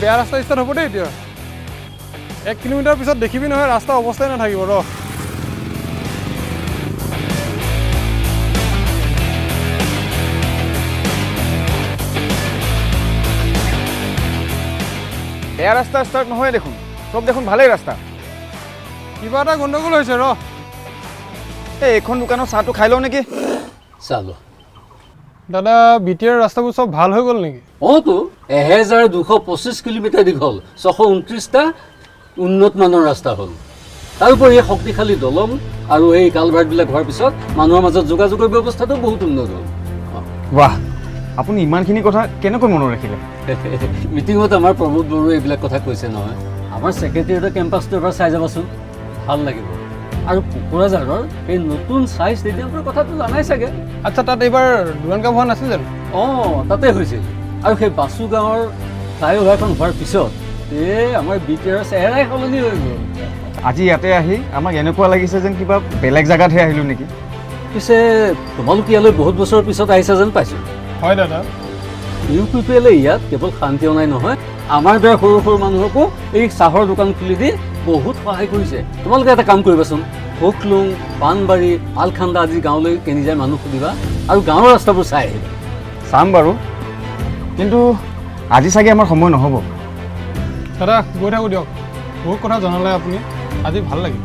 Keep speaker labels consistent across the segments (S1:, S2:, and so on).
S1: বেয়া ৰাস্তা ষ্টাৰ্ট হ'ব দেই এতিয়া 1 কিলোমিটাৰ পিছত দেখিবি নহয় ৰাস্তা অৱস্থাই নাথাকিব ৰ
S2: বেয়া ৰাস্তা ষ্টাৰ্ট নহয় দেখোন সব দেখোন ভালেই ৰাস্তা
S1: কিবা এটা গণ্ডগোল হৈছে ৰ
S2: এইখন দোকানৰ চাহটো খাই লওঁ নেকি
S3: চালো
S1: দাদা বিটিআৰ ৰাস্তাবোৰ সব ভাল হৈ গ'ল নেকি
S3: তো 1225 কিলোমিটাৰ দীঘল 629টা উন্নত মানৰ ৰাস্তা হ'ল তাৰোপৰি শক্তিশালী দলং আৰু এই কালভাৰ্টবিলাক হোৱাৰ পিছত মানুহৰ মাজত যোগাযোগৰ ব্যৱস্থাটো বহুত উন্নত হ'ল
S2: বাহ আপুনি ইমানখিনি কথা কেনেকৈ মনত ৰাখিলে
S3: মিটিঙত আমাৰ প্ৰমোদ বড়োৱে এইবিলাক কথা কৈছে নহয় আমাৰ ছেক্ৰেটেৰিয়েটৰ কেম্পাছটো এবাৰ চাই যাবাচোন ভাল লাগিব আৰু কোকৰাঝাৰৰ এই নতুন চাই ষ্টেডিয়ামটোৰ কথাটো জানাই চাগে
S1: আচ্ছা তাত এইবাৰ দুৰাণ কাপ হোৱা নাছিল জানো
S3: তাতে হৈছিল আৰু সেই বাসু গাঁৱৰ ফ্লাইঅভাৰখন হোৱাৰ পিছত আমাৰ বিটিআৰৰ চেহেৰাই সলনি হৈ গ'ল
S2: আজি ইয়াতে আহি আমাক এনেকুৱা লাগিছে যেন কিবা বেলেগ জেগাতহে আহিলোঁ নেকি
S3: পিছে তোমালোক ইয়ালৈ বহুত বছৰৰ পিছত আহিছা যেন পাইছোঁ
S1: হয় দাদা
S3: UPPL ইয়াত কেৱল শান্তি অনাই নহয় আমাৰ দৰে সৰু সৰু মানুহকো এই চাহৰ দোকান খুলি দি বহুত সহায় কৰিছে তোমালোকে এটা কাম কৰিবাচোন হোকলুং পাণবাৰী পালখাণ্ডা আদি গাঁৱলৈ কেনি যায় মানুহ সুধিবা আৰু গাঁৱৰ ৰাস্তাবোৰ চাই আহিবা
S2: চাম বাৰু কিন্তু আজি চাগে আমাৰ সময় নহ'ব
S1: দাদা গৈ থাকোঁ দিয়ক বহুত কথা জনালে আপুনি আজি ভাল লাগিল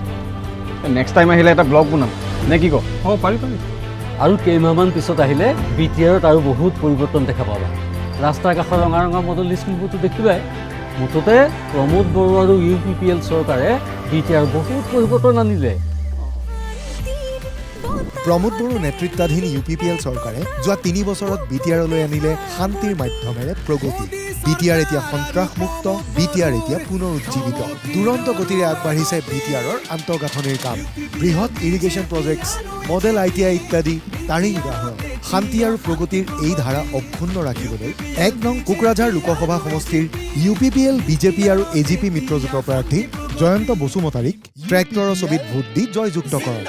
S2: নেক্সট টাইম আহিলে এটা ব্লগ বনাম নে কি কওঁ
S1: পাৰি
S3: আৰু কেইমাহমান পিছত আহিলে বিটিআৰত আৰু বহুত পৰিৱৰ্তন দেখা পাবা ৰাস্তাৰ কাষৰ ৰঙা ৰঙা মডেল স্কুলবোৰতো দেখিবাই মুঠতে প্ৰমোদ বড়ো আৰু UPPL চৰকাৰে বিটিআৰ বহুত পৰিৱৰ্তন আনিলে
S4: প্ৰমোদ বড়োৰ নেতৃত্বাধীন UPPL চৰকাৰে যোৱা 3 বছৰত বিটিআৰলৈ আনিলে শান্তিৰ মাধ্যমেৰে প্ৰগতি বিটিআৰ এতিয়া সন্ত্ৰাসমুক্ত বিটিআৰ এতিয়া পুনৰুজ্জীৱিত দুৰন্ত গতিৰে আগবাঢ়িছে বিটিআৰৰ আন্তঃগাঁথনিৰ কাম বৃহৎ ইৰিগেশ্যন প্ৰজেক্টছ মডেল ITI ইত্যাদি তাৰেই উদাহৰণ শান্তি আৰু প্ৰগতিৰ এই ধাৰা অক্ষুণ্ণ ৰাখিবলৈ 1 নং কোকৰাঝাৰ লোকসভা সমষ্টিৰ UPPL বিজেপি আৰু AGP মিত্ৰজোঁটৰ প্ৰাৰ্থী জয়ন্ত বসুমতাৰীক ট্ৰেক্টৰৰ ছবিত ভোট দি জয়যুক্ত কৰক